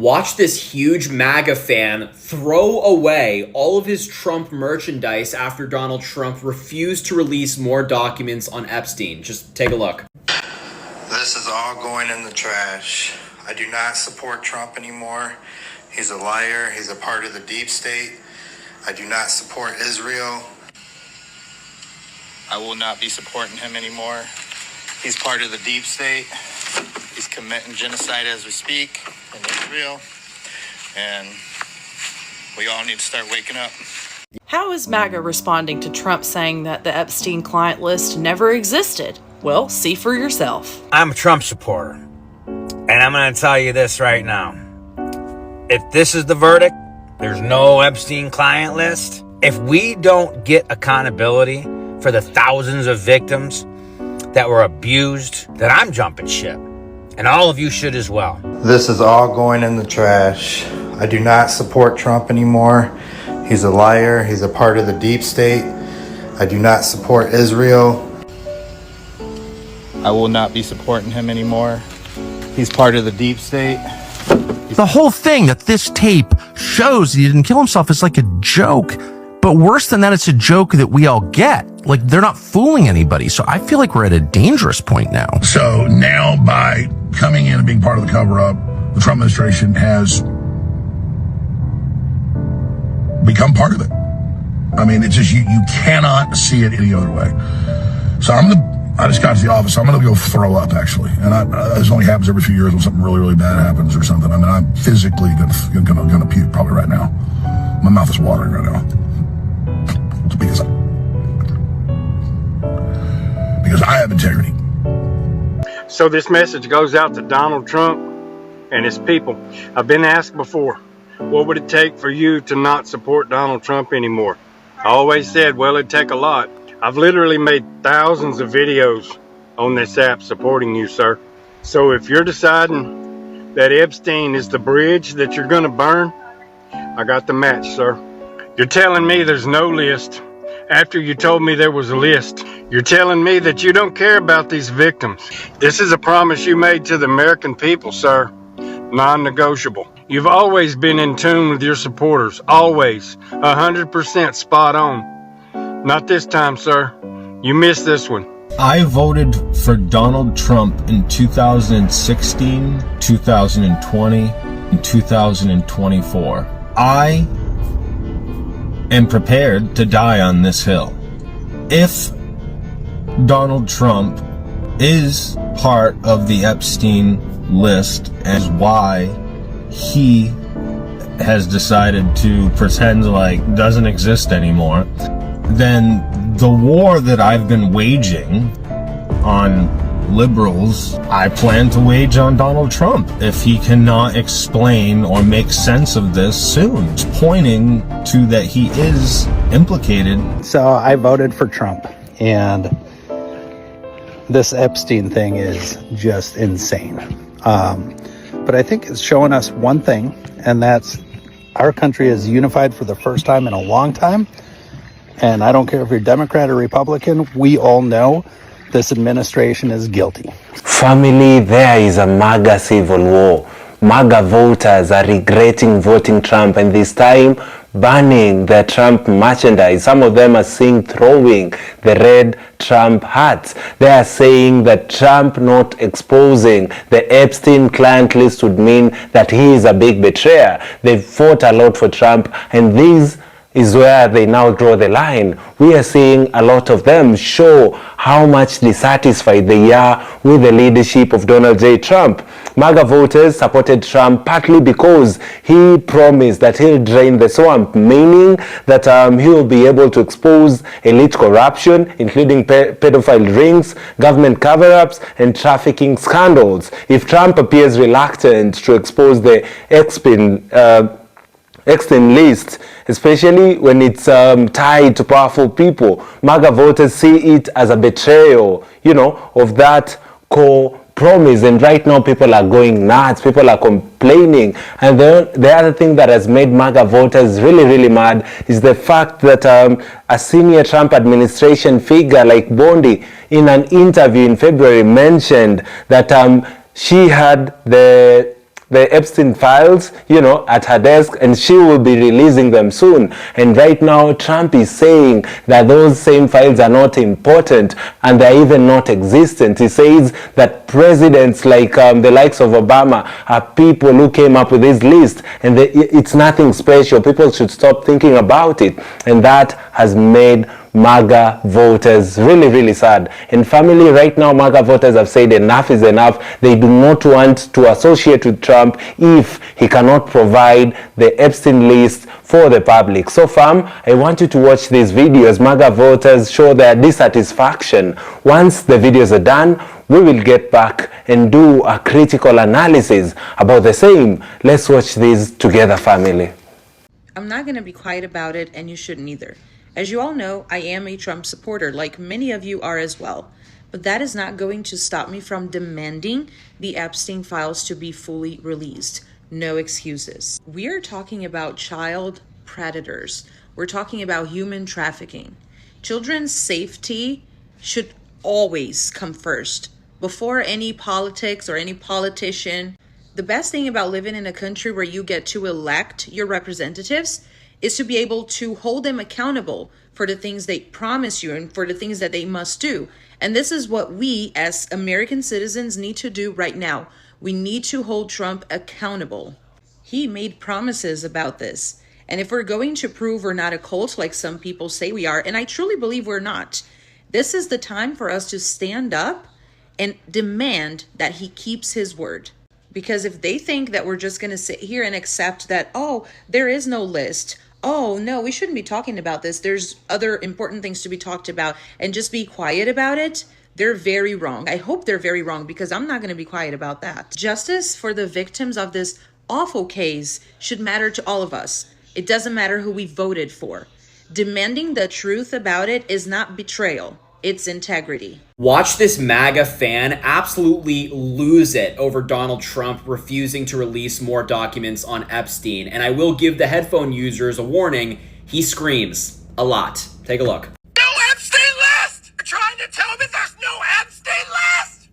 Watch this huge MAGA fan throw away all of his Trump merchandise after Donald Trump refused to release more documents on Epstein. Just take a look. This is all going in the trash. I do not support Trump anymore. He's a liar. He's a part of the deep state. I do not support Israel. I will not be supporting him anymore. He's part of the deep state. He's committing genocide as we speak in Israel. And we all need to start waking up. How is MAGA responding to Trump saying that the Epstein client list never existed? Well, see for yourself. I'm a Trump supporter, and I'm going to tell you this right now. If this is the verdict, there's no Epstein client list. If we don't get accountability for the thousands of victims that were abused, then I'm jumping ship. And all of you should as well. This is all going in the trash. I do not support Trump anymore. He's a liar. He's a part of the deep state. I do not support Israel. I will not be supporting him anymore. He's part of the deep state. The whole thing that this tape shows he didn't kill himself is like a joke. But worse than that, it's a joke that we all get. Like, they're not fooling anybody. So I feel like we're at a dangerous point now. So now, by coming in and being part of the cover-up, the Trump administration has become part of it. I mean, it's just, you cannot see it any other way. So I just got to the office. I'm going to go throw up, actually. And this only happens every few years when something really, really bad happens or something. I mean, I'm physically going to puke probably right now. My mouth is watering right now. Because I have integrity. So this message goes out to Donald Trump and his people. I've been asked before, what would it take for you to not support Donald Trump anymore? I always said, well, it'd take a lot. I've literally made thousands of videos on this app supporting you, sir. So if you're deciding that Epstein is the bridge that you're going to burn, I got the match, sir. You're telling me there's no list after you told me there was a list. You're telling me that you don't care about these victims. This is a promise you made to the American people, sir. Non-negotiable. You've always been in tune with your supporters. Always. 100% spot on. Not this time, sir. You missed this one. I voted for Donald Trump in 2016, 2020, and 2024. I am prepared to die on this hill. If Donald Trump is part of the Epstein list and why he has decided to pretend like doesn't exist anymore, then the war that I've been waging on liberals, I plan to wage on Donald Trump if he cannot explain or make sense of this soon. It's pointing to that he is implicated. So I voted for Trump, and this Epstein thing is just insane. But I think it's showing us one thing, and that's our country is unified for the first time in a long time. And I don't care if you're Democrat or Republican, we all know this administration is guilty. Family, there is a Maga civil war. Maga voters are regretting voting Trump, and this time banning the Trump merchandise. Some of them are seen throwing the red Trump hats. They are saying that Trump not exposing the Epstein client list would mean that he is a big betrayer. They fought a lot for Trump, and these is where they now draw the line. We are seeing a lot of them show how much dissatisfied they are with the leadership of Donald J. Trump. MAGA voters supported Trump partly because he promised that he'll drain the swamp, meaning that he will be able to expose elite corruption, including pedophile rings, government cover-ups, and trafficking scandals. If Trump appears reluctant to expose the Epstein list, especially when it's tied to powerful people, MAGA voters see it as a betrayal, of that core promise. And right now people are going nuts, people are complaining. And the other thing that has made MAGA voters really, really mad is the fact that a senior Trump administration figure like Bondi, in an interview in February, mentioned that she had the the Epstein files, at her desk, and she will be releasing them soon. And right now, Trump is saying that those same files are not important and they're even not existent. He says that presidents like the likes of Obama are people who came up with this list, and it's nothing special. People should stop thinking about it. And that has made MAGA voters really, really sad. And family, right now, MAGA voters have said enough is enough. They do not want to associate with Trump if he cannot provide the Epstein list for the public. So fam, I want you to watch these videos. MAGA voters show their dissatisfaction. Once the videos are done, we will get back and do a critical analysis about the same. Let's watch these together, family. I'm not going to be quiet about it, and you shouldn't either. As you all know, I am a Trump supporter, like many of you are as well. But that is not going to stop me from demanding the Epstein files to be fully released. No excuses. We are talking about child predators. We're talking about human trafficking. Children's safety should always come first, before any politics or any politician. The best thing about living in a country where you get to elect your representatives is to be able to hold them accountable for the things they promise you and for the things that they must do. And this is what we as American citizens need to do right now. We need to hold Trump accountable. He made promises about this. And if we're going to prove we're not a cult like some people say we are, and I truly believe we're not, this is the time for us to stand up and demand that he keeps his word. Because if they think that we're just going to sit here and accept that, oh, there is no list, oh, no, we shouldn't be talking about this, there's other important things to be talked about, and just be quiet about it, they're very wrong. I hope they're very wrong, because I'm not going to be quiet about that. Justice for the victims of this awful case should matter to all of us. It doesn't matter who we voted for. Demanding the truth about it is not betrayal. It's integrity. Watch this MAGA fan absolutely lose it over Donald Trump refusing to release more documents on Epstein. And I will give the headphone users a warning. He screams a lot. Take a look. No Epstein list! You're trying to tell me there's no Epstein list?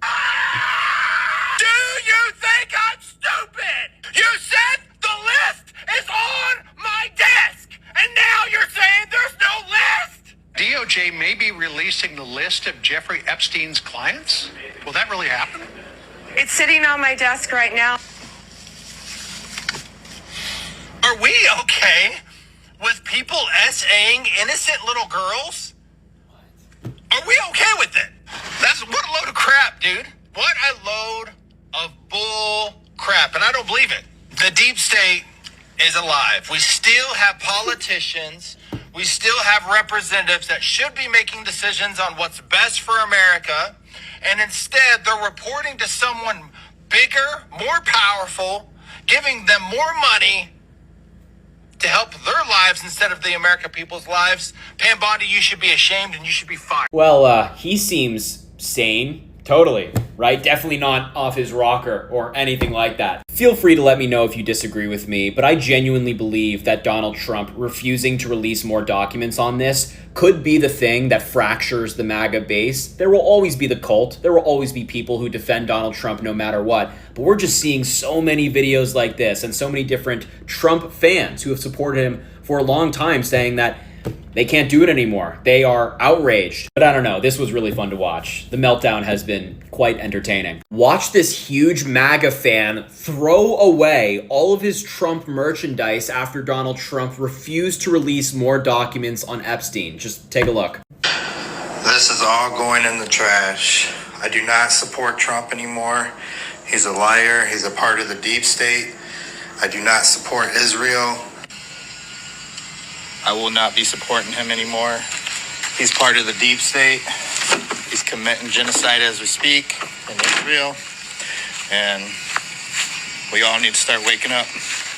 Do you think I'm stupid? You said the list is on my desk, and now you're saying there's no list? DOJ may be releasing the list of Jeffrey Epstein's clients? Will that really happen? It's sitting on my desk right now. Are we okay with people SAing innocent little girls? Are we okay with it? What a load of crap, dude. What a load of bull crap. And I don't believe it. The deep state is alive. We still have politicians. We still have representatives that should be making decisions on what's best for America. And instead, they're reporting to someone bigger, more powerful, giving them more money to help their lives instead of the American people's lives. Pam Bondi, you should be ashamed and you should be fired. Well, he seems sane. Totally, right? Definitely not off his rocker or anything like that. Feel free to let me know if you disagree with me, but I genuinely believe that Donald Trump refusing to release more documents on this could be the thing that fractures the MAGA base. There will always be the cult. There will always be people who defend Donald Trump no matter what. But we're just seeing so many videos like this and so many different Trump fans who have supported him for a long time saying that they can't do it anymore. They are outraged. But I don't know, this was really fun to watch. The meltdown has been quite entertaining. Watch this huge MAGA fan throw away all of his Trump merchandise after Donald Trump refused to release more documents on Epstein. Just take a look. This is all going in the trash. I do not support Trump anymore. He's a liar. He's a part of the deep state. I do not support Israel. I will not be supporting him anymore. He's part of the deep state. He's committing genocide as we speak in Israel. And we all need to start waking up.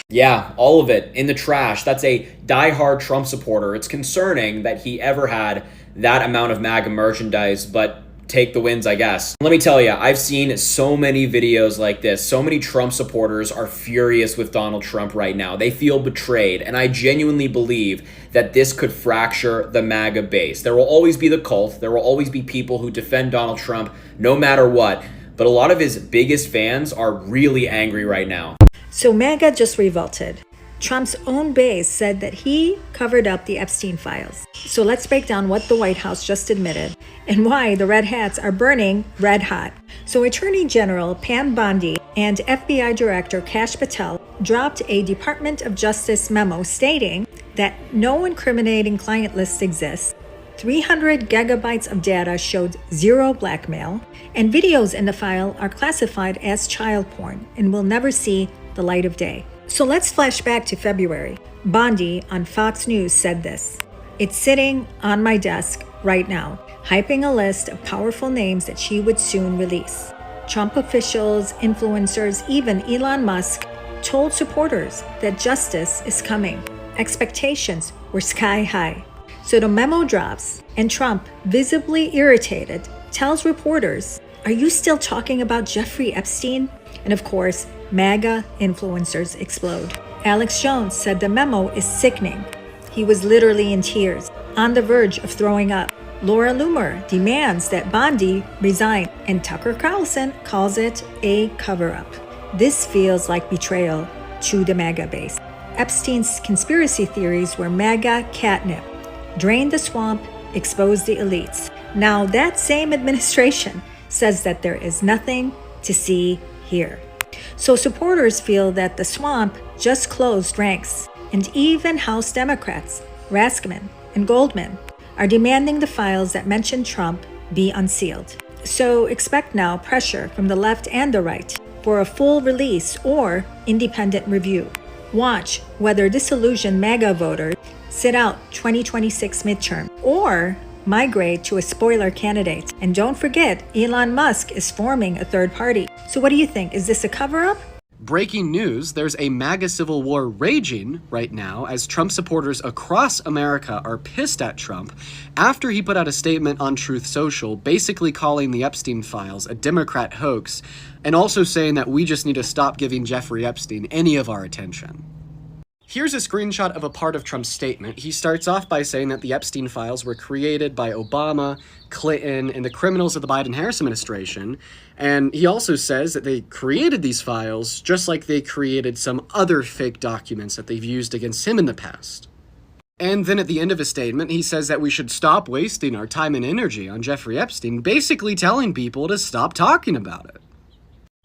Yeah, all of it in the trash. That's a diehard Trump supporter. It's concerning that he ever had that amount of MAGA merchandise, but take the wins, I guess. Let me tell you, I've seen so many videos like this. So many Trump supporters are furious with Donald Trump right now. They feel betrayed, and I genuinely believe that this could fracture the MAGA base. There will always be the cult. There will always be people who defend Donald Trump no matter what, but a lot of his biggest fans are really angry right now. So MAGA just revolted. Trump's own base said that he covered up the Epstein files. So let's break down what the White House just admitted and why the red hats are burning red hot. So Attorney General Pam Bondi and FBI Director Kash Patel dropped a Department of Justice memo stating that no incriminating client list exists, 300 gigabytes of data showed zero blackmail, and videos in the file are classified as child porn and will never see the light of day. So let's flash back to February. Bondi on Fox News said this: "It's sitting on my desk right now," hyping a list of powerful names that she would soon release. Trump officials, influencers, even Elon Musk told supporters that justice is coming. Expectations were sky high. So the memo drops, and Trump, visibly irritated, tells reporters, "Are you still talking about Jeffrey Epstein?" And of course, MAGA influencers explode. Alex Jones said the memo is sickening. He was literally in tears, on the verge of throwing up. Laura Loomer demands that Bondi resign, and Tucker Carlson calls it a cover-up. This feels like betrayal to the MAGA base. Epstein's conspiracy theories were MAGA catnip. Drain the swamp, expose the elites. Now that same administration says that there is nothing to see here. So supporters feel that the swamp just closed ranks, and even House Democrats, Raskman and Goldman, are demanding the files that mention Trump be unsealed. So expect now pressure from the left and the right for a full release or independent review. Watch whether disillusioned MAGA voters sit out 2026 midterm or migrate to a spoiler candidate. And don't forget, Elon Musk is forming a third party. So what do you think? Is this a cover-up? Breaking news, there's a MAGA civil war raging right now as Trump supporters across America are pissed at Trump after he put out a statement on Truth Social basically calling the Epstein files a Democrat hoax and also saying that we just need to stop giving Jeffrey Epstein any of our attention. Here's a screenshot of a part of Trump's statement. He starts off by saying that the Epstein files were created by Obama, Clinton, and the criminals of the Biden-Harris administration. And he also says that they created these files just like they created some other fake documents that they've used against him in the past. And then at the end of his statement, he says that we should stop wasting our time and energy on Jeffrey Epstein, basically telling people to stop talking about it.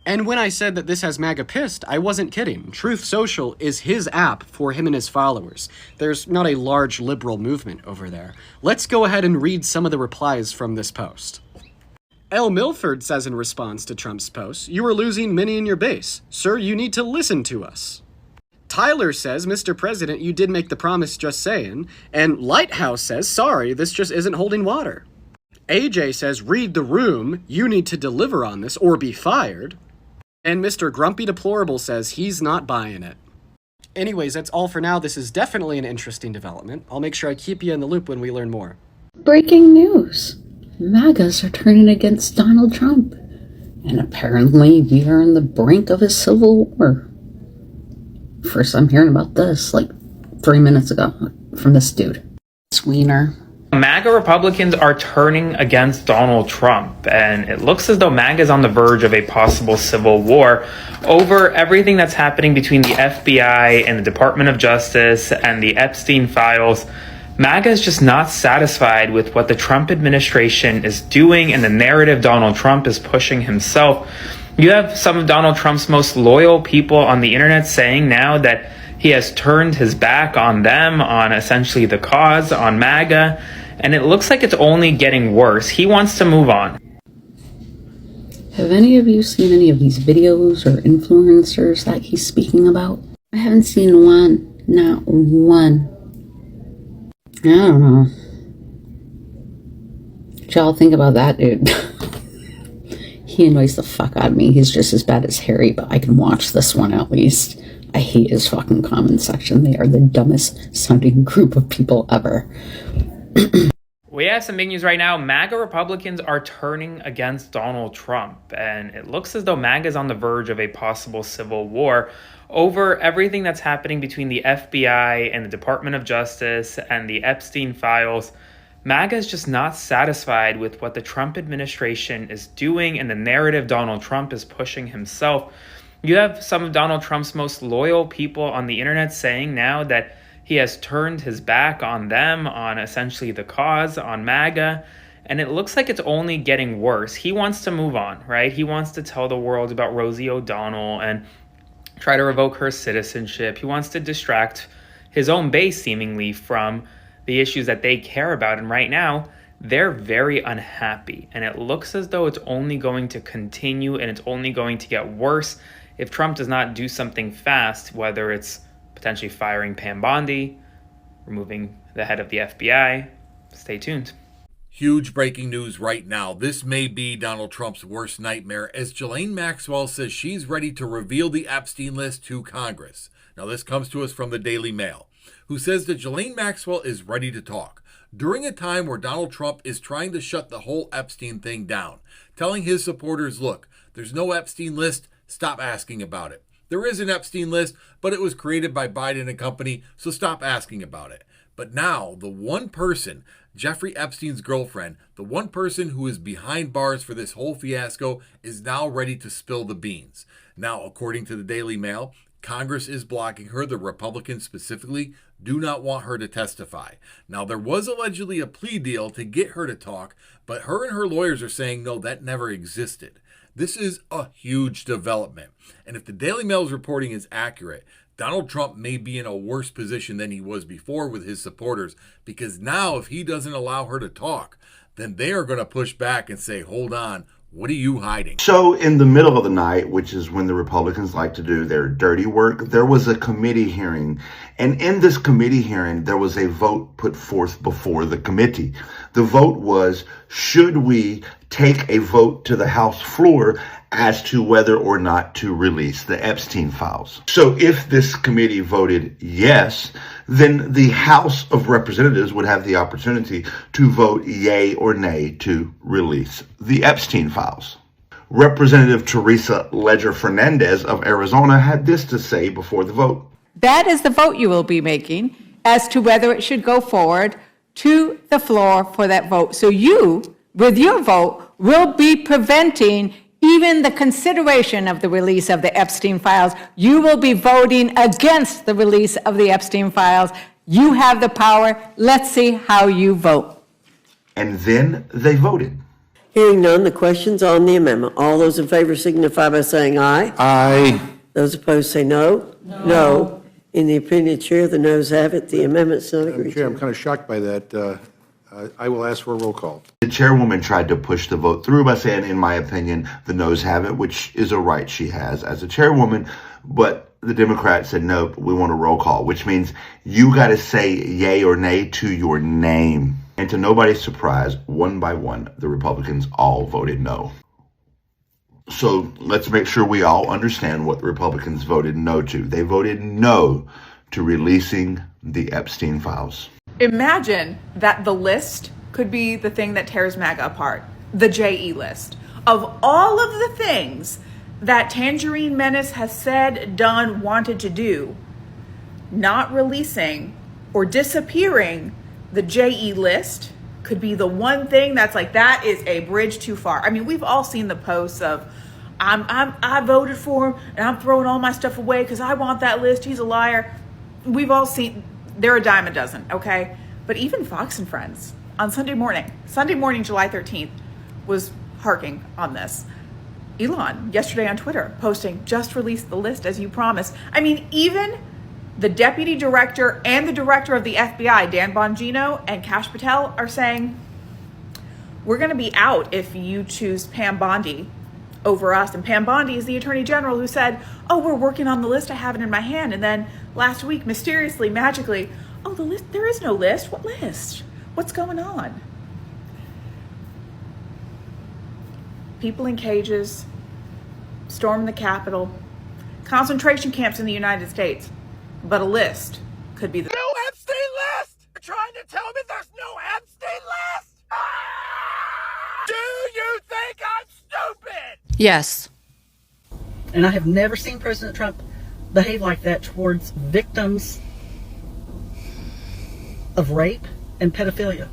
And when I said that this has MAGA pissed, I wasn't kidding. Truth Social is his app for him and his followers. There's not a large liberal movement over there. Let's go ahead and read some of the replies from this post. L. Milford says in response to Trump's post, "You are losing many in your base. Sir, you need to listen to us." Tyler says, "Mr. President, you did make the promise, just saying." And Lighthouse says, "Sorry, this just isn't holding water." AJ says, "Read the room. You need to deliver on this or be fired." And Mr. Grumpy Deplorable says he's not buying it. Anyways, that's all for now. This is definitely an interesting development. I'll make sure I keep you in the loop when we learn more. Breaking news. MAGAs are turning against Donald Trump. And apparently we are on the brink of a civil war. First I'm hearing about this like 3 minutes ago from this dude. Sweener. MAGA Republicans are turning against Donald Trump, and it looks as though MAGA is on the verge of a possible civil war over everything that's happening between the FBI and the Department of Justice and the Epstein files. MAGA is just not satisfied with what the Trump administration is doing and the narrative Donald Trump is pushing himself. You have some of Donald Trump's most loyal people on the internet saying now that he has turned his back on them, on essentially the cause, on MAGA, and it looks like it's only getting worse. He wants to move on. Have any of you seen any of these videos or influencers that he's speaking about? I haven't seen one, not one. I don't know. What y'all think about that dude? He annoys the fuck out of me. He's just as bad as Harry, but I can watch this one at least. I hate his fucking comment section. They are the dumbest sounding group of people ever. We have some big news right now. MAGA Republicans are turning against Donald Trump, and it looks as though MAGA is on the verge of a possible civil war over everything that's happening between the FBI and the Department of Justice and the Epstein files. MAGA is just not satisfied with what the Trump administration is doing and the narrative Donald Trump is pushing himself. You have some of Donald Trump's most loyal people on the internet saying now that he has turned his back on them, on essentially the cause, on MAGA. And it looks like it's only getting worse. He wants to move on, right? He wants to tell the world about Rosie O'Donnell and try to revoke her citizenship. He wants to distract his own base, seemingly, from the issues that they care about. And right now, they're very unhappy. And it looks as though it's only going to continue and it's only going to get worse if Trump does not do something fast, whether it's potentially firing Pam Bondi, removing the head of the FBI. Stay tuned. Huge breaking news right now. This may be Donald Trump's worst nightmare, as Ghislaine Maxwell says she's ready to reveal the Epstein list to Congress. Now, this comes to us from the Daily Mail, who says that Ghislaine Maxwell is ready to talk during a time where Donald Trump is trying to shut the whole Epstein thing down, telling his supporters, look, there's no Epstein list, stop asking about it. There is an Epstein list, but it was created by Biden and company, so stop asking about it. But now, the one person, Jeffrey Epstein's girlfriend, the one person who is behind bars for this whole fiasco, is now ready to spill the beans. Now, according to the Daily Mail, Congress is blocking her. The Republicans specifically do not want her to testify. Now, there was allegedly a plea deal to get her to talk, but her and her lawyers are saying, no, that never existed. This is a huge development. And if the Daily Mail's reporting is accurate, Donald Trump may be in a worse position than he was before with his supporters, because now if he doesn't allow her to talk, then they are going to push back and say, hold on, what are you hiding? So in the middle of the night, which is when the Republicans like to do their dirty work, there was a committee hearing. And in this committee hearing, there was a vote put forth before the committee. The vote was, should we take a vote to the House floor as to whether or not to release the Epstein files? So if this committee voted yes, then the House of Representatives would have the opportunity to vote yay or nay to release the Epstein files. Representative Teresa Ledger Fernandez of Arizona had this to say before the vote. That is the vote you will be making as to whether it should go forward to the floor for that vote. So you, with your vote, will be preventing even the consideration of the release of the Epstein files. You will be voting against the release of the Epstein files. You have the power. Let's see how you vote. And then they voted. Hearing none, the question's on the amendment. All those in favor signify by saying aye. Aye. Those opposed say no. No. In the opinion of the chair, the noes have it. The amendment's not agreed Chair, to. I'm kind of shocked by that. I will ask for a roll call. The chairwoman tried to push the vote through by saying, in my opinion, the noes have it, which is a right she has as a chairwoman. But the Democrats said, no, we want a roll call, which means you got to say yay or nay to your name. And to nobody's surprise, one by one, the Republicans all voted no. So let's make sure we all understand what the Republicans voted no to. They voted no to releasing the Epstein files. Imagine that the list could be the thing that tears MAGA apart. The JE list. Of all of the things that Tangerine Menace has said, done, wanted to do, not releasing or disappearing the JE list could be the one thing that's like, that is a bridge too far. I mean, we've all seen the posts of, I voted for him and I'm throwing all my stuff away because I want that list. He's a liar. We've all seen, they're a dime a dozen, okay? But even Fox and Friends on Sunday morning, July 13th, was harking on this. Elon, yesterday on Twitter, posting, just released the list as you promised. I mean, even the deputy director and the director of the FBI, Dan Bongino and Kash Patel, are saying, we're going to be out if you choose Pam Bondi over us. And Pam Bondi is the attorney general who said, oh, we're working on the list. I have it in my hand. And then last week, mysteriously, magically, oh, the list, there is no list. What list? What's going on? People in cages, storm the Capitol, concentration camps in the United States. But a list could be the... No Epstein list! You're trying to tell me there's no Epstein list? Do you think I'm stupid? Yes. And I have never seen President Trump behave like that towards victims of rape and pedophilia.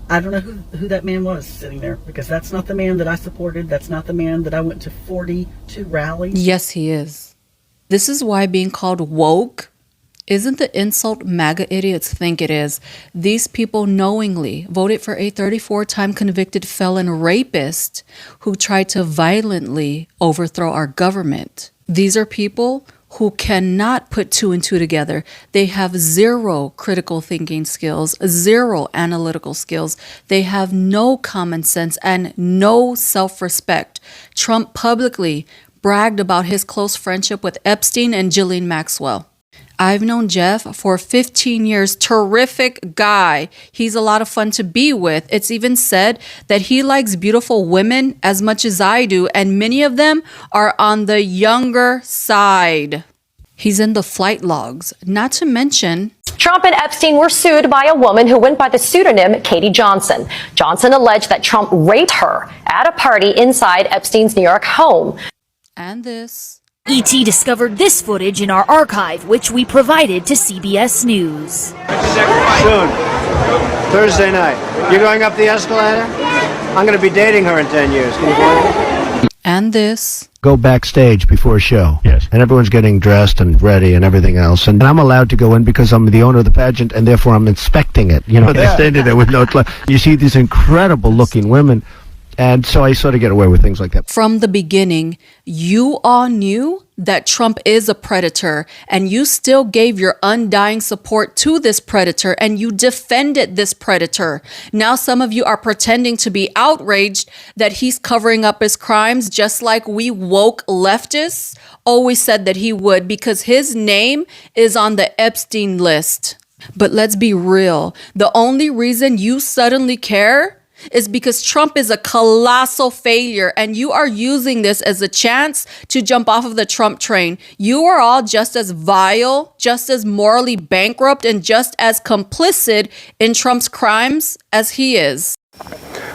I don't know who that man was sitting there, because that's not the man that I supported. That's not the man that I went to 42 rallies. Yes, he is. This is why being called woke isn't the insult MAGA idiots think it is. These people knowingly voted for a 34-time convicted felon rapist who tried to violently overthrow our government. These are people who cannot put two and two together. They have zero critical thinking skills, zero analytical skills. They have no common sense and no self-respect. Trump publicly bragged about his close friendship with Epstein and Ghislaine Maxwell. I've known Jeff for 15 years. Terrific guy. He's a lot of fun to be with. It's even said that he likes beautiful women as much as I do, and many of them are on the younger side. He's in the flight logs, not to mention... Trump and Epstein were sued by a woman who went by the pseudonym Katie Johnson. Johnson alleged that Trump raped her at a party inside Epstein's New York home. And this... ET discovered this footage in our archive, which we provided to CBS News. Soon. Thursday night. You're going up the escalator? I'm going to be dating her in 10 years. Can you believe it? And this. Go backstage before a show. Yes. And everyone's getting dressed and ready and everything else. And I'm allowed to go in because I'm the owner of the pageant, and therefore I'm inspecting it. You know, they're standing there with no... You see these incredible looking women. And so I sort of get away with things like that. From the beginning, you all knew that Trump is a predator, and you still gave your undying support to this predator, and you defended this predator. Now some of you are pretending to be outraged that he's covering up his crimes, just like we woke leftists always said that he would, because his name is on the Epstein list. But let's be real. The only reason you suddenly care is because Trump is a colossal failure, and you are using this as a chance to jump off of the Trump train. You are all just as vile, just as morally bankrupt, and just as complicit in Trump's crimes as he is.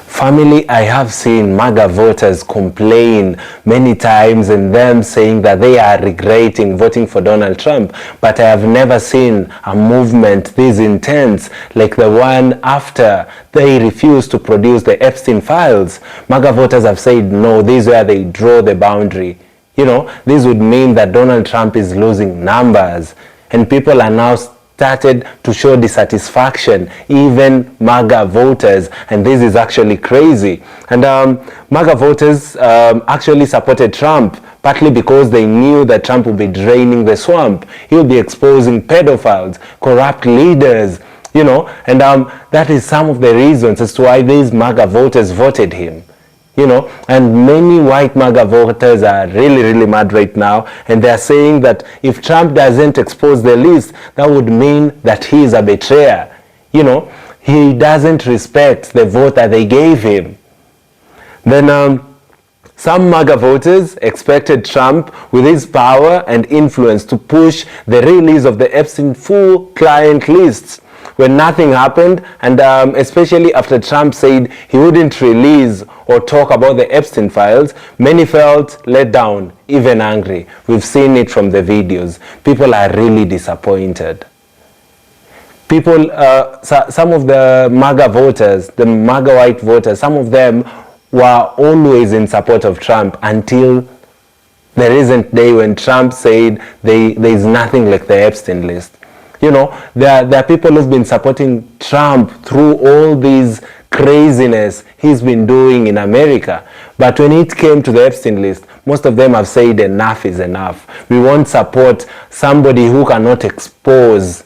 Family, I have seen MAGA voters complain many times and them saying that they are regretting voting for Donald Trump, but I have never seen a movement this intense like the one after they refused to produce the Epstein files. MAGA voters have said no, this is where they draw the boundary. You know, this would mean that Donald Trump is losing numbers, and people are now started to show dissatisfaction, even MAGA voters, and this is actually crazy. And MAGA voters actually supported Trump, partly because they knew that Trump would be draining the swamp. He would be exposing pedophiles, corrupt leaders, you know, and that is some of the reasons as to why these MAGA voters voted him. You know, and many white MAGA voters are really mad right now, and they're saying that if Trump doesn't expose the list, that would mean that he is a betrayer. You know, he doesn't respect the vote that they gave him. Then some MAGA voters expected Trump, with his power and influence, to push the release of the Epstein full client lists. When nothing happened, and especially after Trump said he wouldn't release or talk about the Epstein files, many felt let down, even angry. We've seen it from the videos. People are really disappointed. People, some of the MAGA voters, the MAGA white voters, some of them were always in support of Trump until the recent day when Trump said there is nothing like the Epstein list. You know, there are people who've been supporting Trump through all these craziness he's been doing in America. But when it came to the Epstein list, most of them have said enough is enough. We won't support somebody who cannot expose,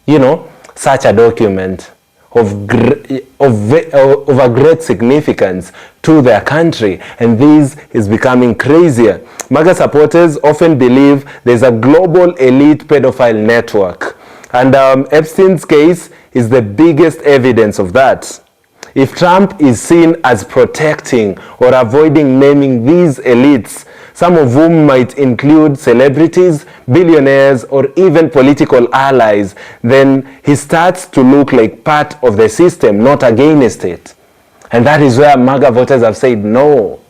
you know, such a document of a great significance to their country. And this is becoming crazier. MAGA supporters often believe there's a global elite pedophile network. And Epstein's case is the biggest evidence of that. If Trump is seen as protecting or avoiding naming these elites, some of whom might include celebrities, billionaires, or even political allies, then he starts to look like part of the system, not against it. And that is where MAGA voters have said, no,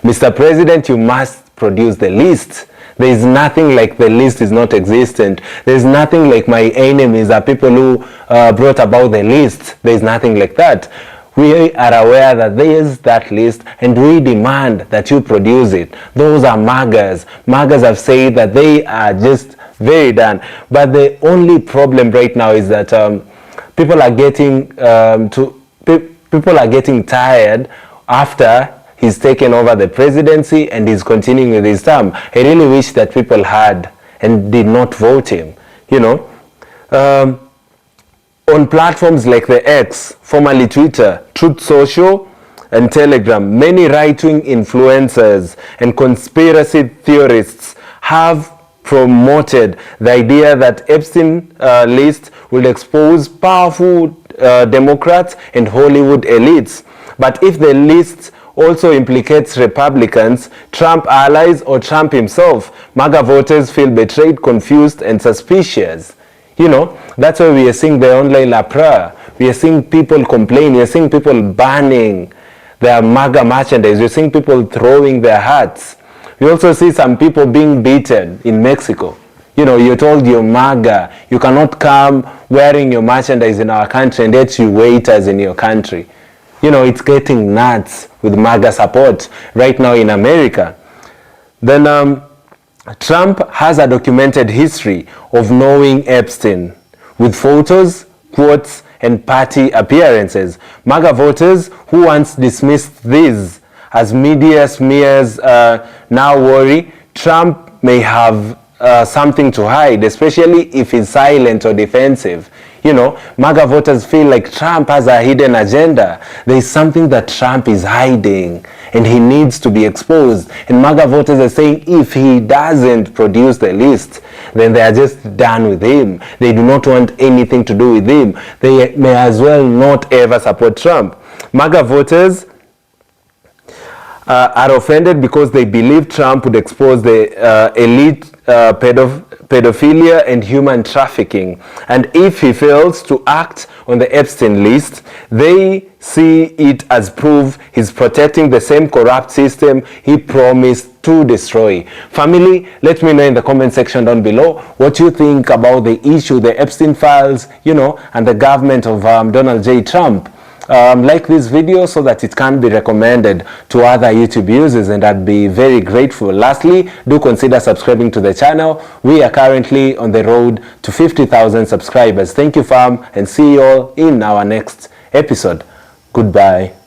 Mr. President, you must produce the list. There is nothing like the list is not existent. There is nothing like my enemies are people who brought about the list. There is nothing like that. We are aware that there is that list, and we demand that you produce it. Those are Magas. Magas have said that they are just very done. But the only problem right now is that people are getting tired after he's taken over the presidency and he's continuing with his term. I really wish that people had and did not vote him. You know, on platforms like the X, formerly Twitter, Truth Social, and Telegram, many right-wing influencers and conspiracy theorists have promoted the idea that Epstein list will expose powerful Democrats and Hollywood elites. But if the list also implicates Republicans, Trump allies, or Trump himself, MAGA voters feel betrayed, confused, and suspicious. You know, that's why we are seeing the online lapra. We are seeing people complain. We are seeing people banning their MAGA merchandise. We are seeing people throwing their hats. We also see some people being beaten in Mexico. You know, you're told you're MAGA. You cannot come wearing your merchandise in our country, and yet you waiters in your country. You know, it's getting nuts with MAGA support right now in America. Then Trump has a documented history of knowing Epstein with photos, quotes, and party appearances. MAGA voters who once dismissed these as media smears now worry Trump may have something to hide, especially if he's silent or defensive. You know, MAGA voters feel like Trump has a hidden agenda. There is something that Trump is hiding and he needs to be exposed. And MAGA voters are saying if he doesn't produce the list, then they are just done with him. They do not want anything to do with him. They may as well not ever support Trump. MAGA voters are offended because they believe Trump would expose the elite pedophilia and human trafficking. And if he fails to act on the Epstein list, they see it as proof he's protecting the same corrupt system he promised to destroy. Family, let me know in the comment section down below what you think about the issue, the Epstein files, you know, and the government of Donald J. Trump. Like this video so that it can be recommended to other YouTube users, and I'd be very grateful. Lastly, do consider subscribing to the channel. We are currently on the road to 50,000 subscribers. Thank you, fam, and see you all in our next episode. Goodbye.